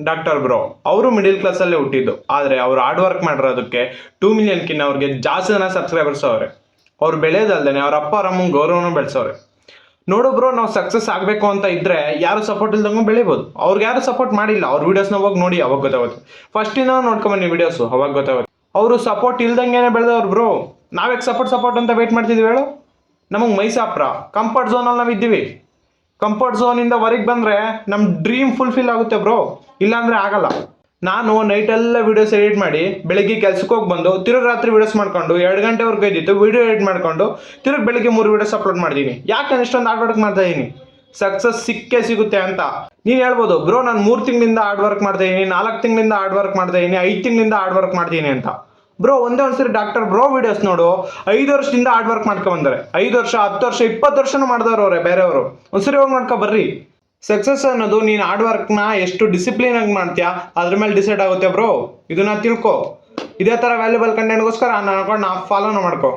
Doctor bro ಅವರು middle ಕ್ಲಾಸಲ್ಲೇ ಹುಟ್ಟಿದ್ದು, ಆದರೆ ಅವ್ರು ಹಾರ್ಡ್ ವರ್ಕ್ ಮಾಡಿರೋದಕ್ಕೆ 2 ಮಿಲಿಯನ್ಕಿನ್ನ ಅವ್ರಿಗೆ ಜಾಸ್ತಿ ಜನ ಸಬ್ಸ್ಕ್ರೈಬರ್ಸ್ ಅವ್ರೆ. ಅವ್ರು ಬೆಳೆಯೋದಲ್ದೇ ಅವ್ರ ಅಪ್ಪ ಅಮ್ಮನ ಗೌರವನೂ ಬೆಳೆಸೋರೆ. ನೋಡು ಬ್ರೋ, ನಾವು ಸಕ್ಸಸ್ ಆಗಬೇಕು ಅಂತ ಇದ್ರೆ ಯಾರು ಸಪೋರ್ಟ್ ಇಲ್ದಂಗೂ ಬೆಳಿಬೋದು. ಅವ್ರಿಗೆ ಯಾರು ಸಪೋರ್ಟ್ ಮಾಡಿಲ್ಲ, ಅವ್ರ ವೀಡಿಯೋಸ್ನ ಹೋಗಿ ನೋಡಿ, ಅವಾಗ ಗೊತ್ತಾಗುತ್ತೆ. ಫಸ್ಟಿಂದ ನೋಡ್ಕೊಂಬನ್ನಿ ವೀಡಿಯೋಸು, ಅವಾಗ ಗೊತ್ತಾಗುತ್ತೆ. ಅವರು ಸಪೋರ್ಟ್ ಇಲ್ದಂಗೆನೆ ಬೆಳೆದವ್ರು ಬ್ರೋ. ನಾವ್ಯಾಕೆ ಸಪೋರ್ಟ್ ಅಂತ ವೇಟ್ ಮಾಡ್ತಿದ್ವಿ ಹೇಳು? ನಮಗೆ ಮೈಸಾಪ್ರ ಕಂಫರ್ಟ್ ಝೋನಲ್ಲಿ ನಾವು ಇದ್ದೀವಿ. ಕಂಫರ್ಟ್ ಝೋನಿಂದ ಹೊರಗೆ ಬಂದರೆ ನಮ್ಮ ಡ್ರೀಮ್ ಫುಲ್ಫಿಲ್ ಆಗುತ್ತೆ ಬ್ರೋ, ಇಲ್ಲಾಂದರೆ ಆಗಲ್ಲ. ನಾನು ನೈಟೆಲ್ಲ ವೀಡಿಯೋಸ್ ಎಡಿಟ್ ಮಾಡಿ ಬೆಳಿಗ್ಗೆ ಕೆಲ್ಸಕ್ಕೆ ಹೋಗಿ ಬಂದು ತಿರುಗಿ ರಾತ್ರಿ ವೀಡಿಯೋಸ್ ಮಾಡ್ಕೊಂಡು 2 ಗಂಟೆವರೆಗೂ ಇದ್ದಿತ್ತು ವೀಡಿಯೋ ಎಡಿಟ್ ಮಾಡ್ಕೊಂಡು ತಿರುಗಿ ಬೆಳಿಗ್ಗೆ 3 ವೀಡಿಯೋಸ್ ಅಪ್ಲೋಡ್ ಮಾಡಿದ್ದೀನಿ. ಯಾಕೆ ನಾನು ಇಷ್ಟೊಂದು ಹಾರ್ಡ್ ವರ್ಕ್ ಮಾಡ್ತಾ ಇದ್ದೀನಿ? ಸಕ್ಸಸ್ ಸಿಕ್ಕೇ ಸಿಗುತ್ತೆ ಅಂತ. ನೀನು ಹೇಳ್ಬೋದು ಬ್ರೋ, ನಾನು 3 ತಿಂಗಳಿಂದ ಹಾರ್ಡ್ ವರ್ಕ್ ಮಾಡ್ತಾ ಇದ್ದೀನಿ, 4 ತಿಂಗಳಿಂದ ಹಾರ್ಡ್ ವರ್ಕ್ ಮಾಡ್ತಾ ಇದ್ದೀನಿ, 5 ತಿಂಗಳಿಂದ ಹಾರ್ಡ್ ವರ್ಕ್ ಮಾಡ್ತೀನಿ ಅಂತ. ಬ್ರೋ, ಒಂದ್ಸರಿ ಡಾಕ್ಟರ್ ಬ್ರೋ ವಿಡಿಯೋಸ್ ನೋಡು. 5 ವರ್ಷದಿಂದ ಹಾರ್ಡ್ ವರ್ಕ್ ಮಾಡ್ಕೊಂಡ್ಬಂದರೆ, 5 ವರ್ಷ 10 ವರ್ಷ 20 ವರ್ಷನೂ ಮಾಡಿದವ್ರು ಅವರೇ ಬೇರೆಯವರು. ಒಂದ್ಸರಿ ಹೋಗಿ ನೋಡ್ಕೊ ಬರ್ರಿ. ಸಕ್ಸಸ್ ಅನ್ನೋದು ನೀನು ಹಾರ್ಡ್ ವರ್ಕ್ನ ಎಷ್ಟು ಡಿಸಿಪ್ಲಿನ್ ಆಗಿ ಮಾಡ್ತೀಯಾ ಅದ್ರ ಮೇಲೆ ಡಿಸೈಡ್ ಆಗುತ್ತೆ ಬ್ರೋ. ಇದನ್ನ ತಿಳ್ಕೊ. ಇದೇ ಥರ ವ್ಯಾಲ್ಯೂಬಲ್ ಕಂಟೆಂಟ್ಗೋಸ್ಕರ ನನ್ನ ಅಕೌಂಟ್ನ ಫಾಲೋನ ಮಾಡ್ಕೊ.